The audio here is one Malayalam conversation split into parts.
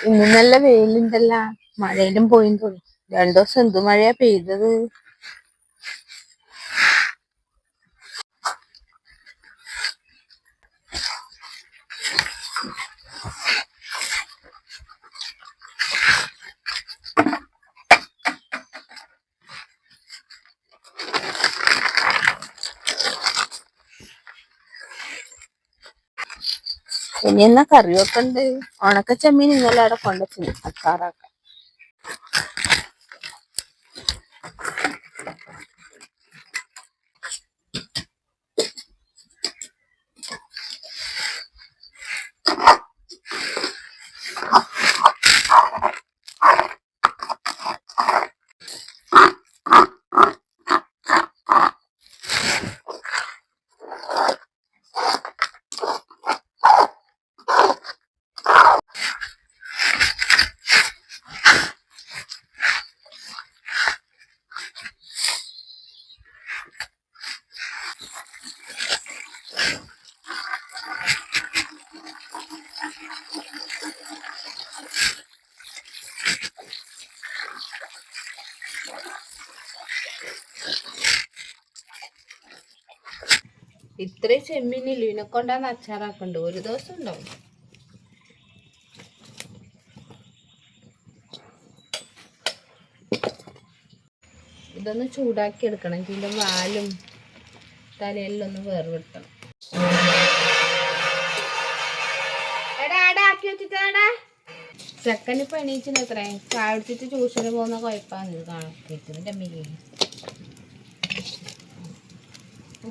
ഇന്ന് നല്ല വെയിലുണ്ടല്ല, മഴയിലും പോയി തോന്നി. 2 ദിവസം എന്ത് മഴയാ പെയ്തത്. ഇനി എന്നാ കറി വെക്കണ്ട്? ഉണക്ക ചെമ്മീൻ ഇന്നലെ അവിടെ കൊണ്ടുവച്ചു അച്ചാറാക്കാം. ഇത്രയും ചെമ്മീനില്ല, ഇതിനെ കൊണ്ടാന്ന് അച്ചാറാക്കണ്ട്. ഒരു ദിവസം ഉണ്ടാവും. ഇതൊന്ന് ചൂടാക്കി എടുക്കണം. ഇതിന്റെ വാലും തലയെല്ലാം ഒന്ന് വേർപെടുത്തണം. ചെക്കനിപ്പോ എണീച്ചിന് എത്രേ ചായ കുടിച്ചിട്ട് ട്യൂഷന് പോകുന്ന കുഴപ്പമാണ് ഇത് കാണാൻ മീൻ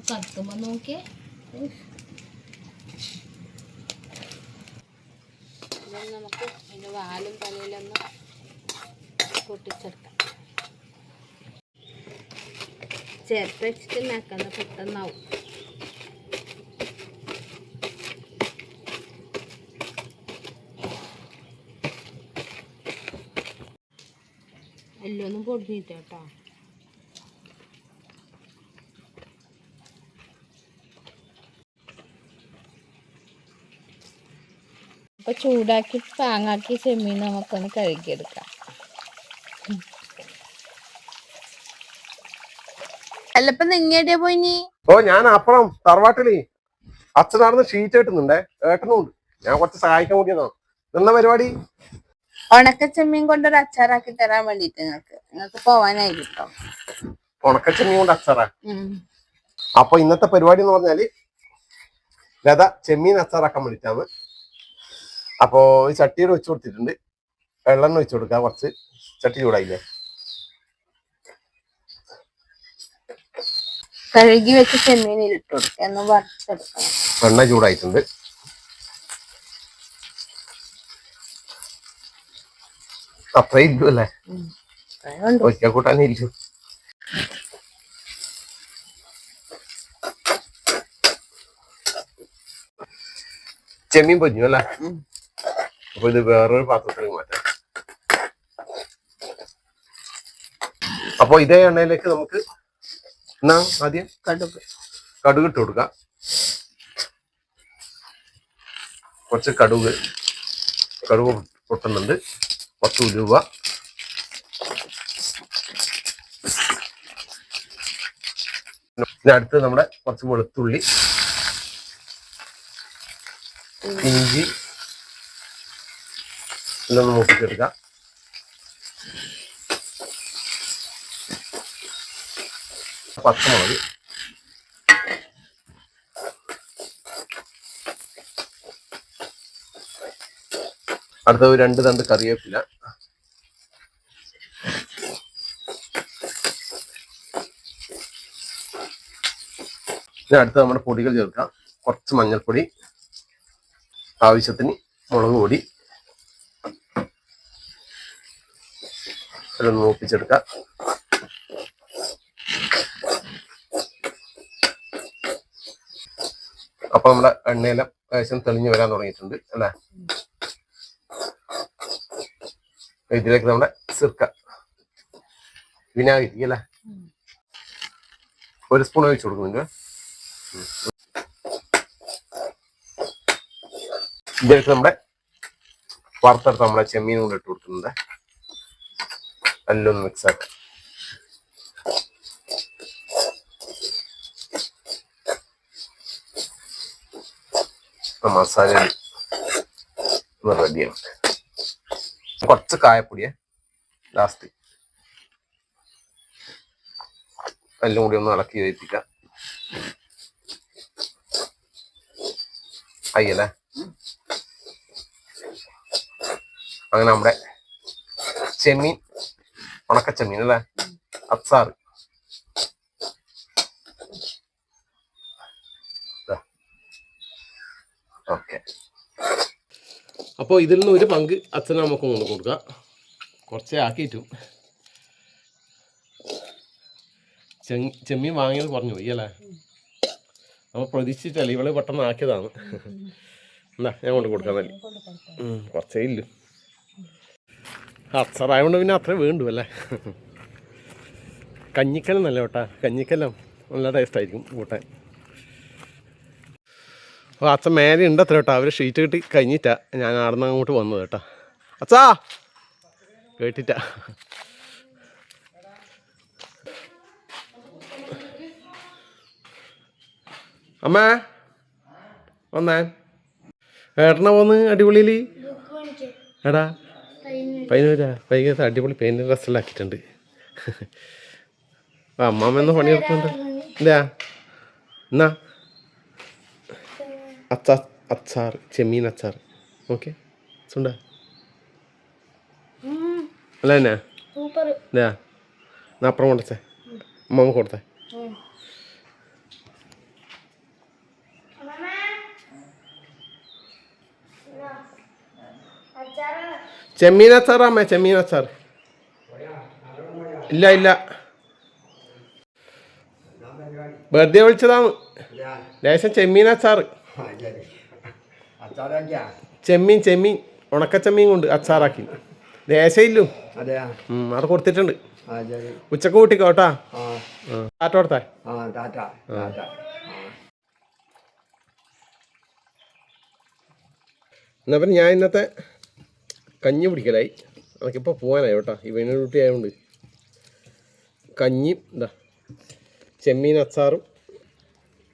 കത്തുമ്പോ നോക്കിയേ. നമുക്ക് അതിന്റെ വാലും തലയിലൊന്ന് പൊട്ടിച്ചെടുക്കാം. ചേർത്ത് വെച്ചിട്ട് നക്കുന്ന പെട്ടെന്നാവും. എല്ലൊന്നും പൊടിഞ്ഞിട്ട് കേട്ടോ. അപ്പൊ ചൂടാക്കി പാങ്ങാക്കി ചെമ്മീൻ നമുക്കൊന്ന് കഴുകിയെടുക്കാം. അല്ലപ്പ നിങ്ങേടിയാ പോയിനി? ഓ ഞാൻ അപ്പുറം തറവാട്ടില് അച്ഛനാർന്ന് ഷീറ്റ് കെട്ടുന്നുണ്ടേ, ഏട്ടനുണ്ട്. ഞാൻ കുറച്ച് സഹായിക്കാൻ കൂടിയതാണ്. എന്താ പരിപാടി? ഉണക്ക ചെമ്മീൻ കൊണ്ടൊരു അച്ചാറാക്കി തരാൻ വേണ്ടിട്ട് നിങ്ങൾക്ക് പോവാനായിരിക്കും. ഉണക്ക ചെമ്മീൻ കൊണ്ട് അച്ചാറാ? അപ്പൊ ഇന്നത്തെ പരിപാടി എന്ന് പറഞ്ഞാല് ലത ചെമ്മീൻ അച്ചാറാക്കാൻ വേണ്ടിട്ടാണ്. അപ്പോ ഈ ചട്ടിയുടെ വെച്ച് കൊടുത്തിട്ടുണ്ട്. വെള്ളം വെച്ച് കൊടുക്കുക. കുറച്ച് ചട്ടി ചൂടായില്ലേ, കഴുകി വെച്ച് ചെമ്മീനിൽ ഇട്ട് കൊടുക്കുക. എന്ന് വറുത്തെടുക്കണം. എണ്ണ ചൂടായിട്ടുണ്ട്. അത്രേ ഇല്ലു അല്ലേ? ഒരിക്കൽ കൂട്ടാനേ ഇല്ലു. ചെമ്മീൻ പൊഞ്ഞു അല്ലേ? അപ്പൊ ഇത് വേറൊരു പാത്രത്തിലേക്ക് മാറ്റാം. അപ്പൊ ഇതേ എണ്ണയിലേക്ക് നമുക്ക് എന്നാ ആദ്യം കടുക് ഇട്ട് കൊടുക്കാം. കുറച്ച് കടുക് പൊട്ടുന്നുണ്ട്. കുറച്ച് ഉലുവ, പിന്നെ അടുത്ത് നമ്മുടെ കുറച്ച് വെളുത്തുള്ളി, ഇഞ്ചി ഇതൊന്ന് മൂപ്പിച്ചെടുക്കാം. പച്ചമുളക്, അടുത്ത 2 തണ്ട് കറിവേപ്പില, അടുത്ത് നമ്മുടെ പൊടികൾ ചേർക്കാം. കുറച്ച് മഞ്ഞൾപ്പൊടി, ആവശ്യത്തിന് മുളക് പൊടി, അതൊന്ന് മൂപ്പിച്ചെടുക്കാം. അപ്പൊ നമ്മുടെ എണ്ണയില ഏകദേശം തെളിഞ്ഞു വരാൻ തുടങ്ങിയിട്ടുണ്ട് അല്ലേ? ഇതിലേക്ക് നമ്മുടെ സിർക്ക, വിനാഗിരി അല്ലേ, 1 സ്പൂൺ ഒഴിച്ചു കൊടുക്കുന്നുണ്ട്. ഇതിലേക്ക് നമ്മുടെ വറുത്തെടുത്ത് നമ്മളെ ചെമ്മീൻ കൂടെ ഇട്ട് കൊടുക്കുന്നുണ്ട്. എല്ലാം ഒന്ന് മിക്സ് ആക്കാം. മസാല റെഡിയാണ്. കുറച്ച് കായപ്പൊടിയെ ലാസ്റ്റ് എല്ലാം കൂടി ഒന്ന് ഇളക്കി വേവിപ്പിക്കാം. അയ്യല്ലേ, അങ്ങനെ നമ്മുടെ ചെമ്മീൻ, ഉണക്കച്ചെമ്മീൻ അല്ലേ, അച്ചാറ്. ഓക്കെ, അപ്പോൾ ഇതിൽ നിന്ന് ഒരു പങ്ക് അച്ഛനും നമുക്ക് കൊണ്ട് കൊടുക്കുക. കുറച്ചേ ആക്കിയിട്ടു. ചെമ്മീൻ വാങ്ങിയത് പറഞ്ഞു പോയി അല്ലേ, നമ്മൾ പ്രതീക്ഷിച്ചല്ലേ, ഇവള് പെട്ടെന്ന് ആക്കിയതാണ്. എന്താ ഞാൻ കൊണ്ട് കൊടുക്കാൻ തന്നെ, കുറച്ചേ ഇല്ലു. അച്ചാറായതുകൊണ്ട് പിന്നെ അത്രേ വേണ്ടു അല്ലേ. കഞ്ഞിക്കലം നല്ല കേട്ടാ, കഞ്ഞിക്കലം നല്ല ടേസ്റ്റായിരിക്കും കൂട്ടാൻ. അപ്പോൾ അച്ഛൻ മേലെ ഉണ്ട് അത്ര കേട്ടോ, അവർ ഷീറ്റ് കിട്ടി കഴിഞ്ഞിട്ടാ ഞാൻ അവിടെ നിന്ന് അങ്ങോട്ട് വന്നത് കേട്ടോ. അച്ഛാ കേട്ടിട്ടാ. അമ്മേ വന്നേ, ഏട്ടനാ പോന്ന് അടിപൊളിയിൽ. എടാ പൈനൂരാ, വൈകിട്ട് അടിപൊളി പെയിൻറ് ഡ്രസ്സെല്ലാം ആക്കിയിട്ടുണ്ട്. അമ്മാമ്മ പണിയെടുക്കുന്നുണ്ട്. എന്താ എന്നാ അച്ചാർ, ചെമ്മീൻ അച്ചാർ. ഓക്കെ സുണ്ട അല്ല എന്നാ എന്താ എന്നാ അപ്പുറം കൊണ്ടേ അമ്മമ്മ കൊടുത്തേ. ചെമ്മീൻ അച്ചാറാ അമ്മേ, ചെമ്മീൻ അച്ചാർ. ഇല്ല ഇല്ല, വെറുതെ വിളിച്ചതാണ്. ലേശം ചെമ്മീൻ അച്ചാറ്, ചെമ്മീൻ ചെമ്മീൻ ഉണക്കച്ചെമ്മീൻ കൊണ്ട് അച്ചാറാക്കി ലേശം ഇല്ലു. അത് കൊടുത്തിട്ടുണ്ട്. ഉച്ചക്ക് കൂട്ടിക്കോ കേട്ടാ. ടാറ്റ കൊടുത്തേ. എന്നാ പിന്നെ ഞാൻ ഇന്നത്തെ കഞ്ഞി പിടിക്കലായി. നമുക്കിപ്പോൾ പോകാനായി കേട്ടോ, ഈ വെണ്ണൂട്ടി ആയതുകൊണ്ട്. കഞ്ഞിയും എന്താ ചെമ്മീൻ അച്ചാറും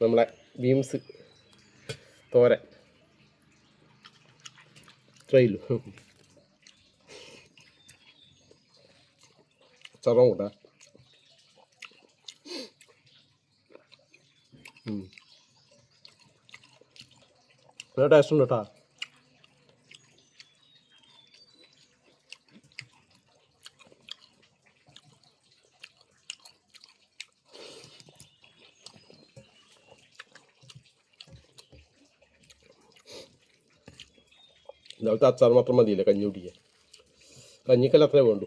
നമ്മളെ ബീൻസ് തോരൻ ഇത്രയില്ലു. അച്ചാറും കൂട്ടാ. നല്ല ടേസ്റ്റ് ഉണ്ട് കേട്ടോ. ഇന്നലത്തെ അച്ചാർ മാത്രം മതിയില്ല കഞ്ഞി കുടിക്കാൻ. കഞ്ഞിക്കല്ല അത്രേ വേണ്ടു.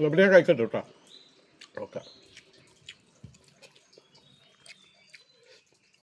എവിടെയാ കഴിക്കട്ടെ കേട്ടോ. ഓക്കെ.